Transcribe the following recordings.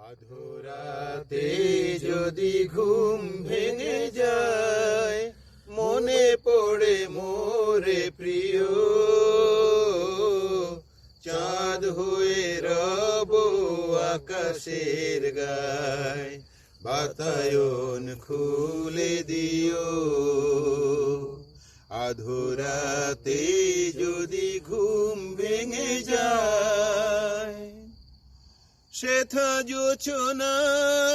আধরাতে যদি ঘুম ভেঙে যায়, মনে পড়ে মোরে প্রিয়, চাঁদ হয়ে রব আকাশের গায়, বাতায়ন খুলে দিও। আধরাতে যদি ঘুম ভেঙে যায়, শেথা জোছনার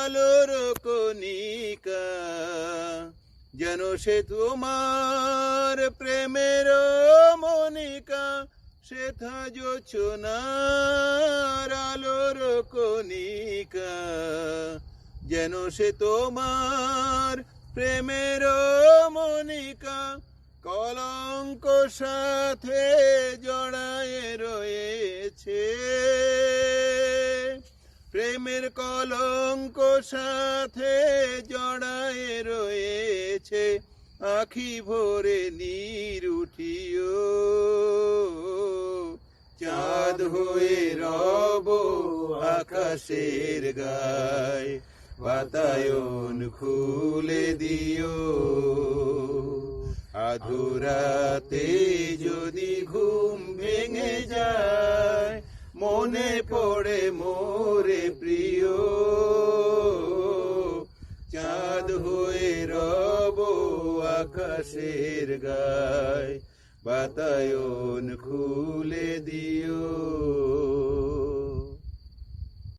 আলোর কণিকা, যেন সে তোমার প্রেমের মনিকা। শেথা জোছনার আলোর কণিকা, যেন সে তোমার প্রেমের মনিকা। কলঙ্ক সাথে জড়ায় রয়েছে, প্রেমের কলঙ্ক সাথে জড়ায় রয়েছে। আখি ভরে নীর উঠিও, চাঁদ হয়ে রব আকাশের গায়, বাতায়ন খুলে দিও। আধরাতে যদি ঘুম ভেঙে যায়, মনে পড়ে মোরে প্রিয়, চাঁদ হয়ে রব আকাশের গায়, বাতায়ন খুলে দিও।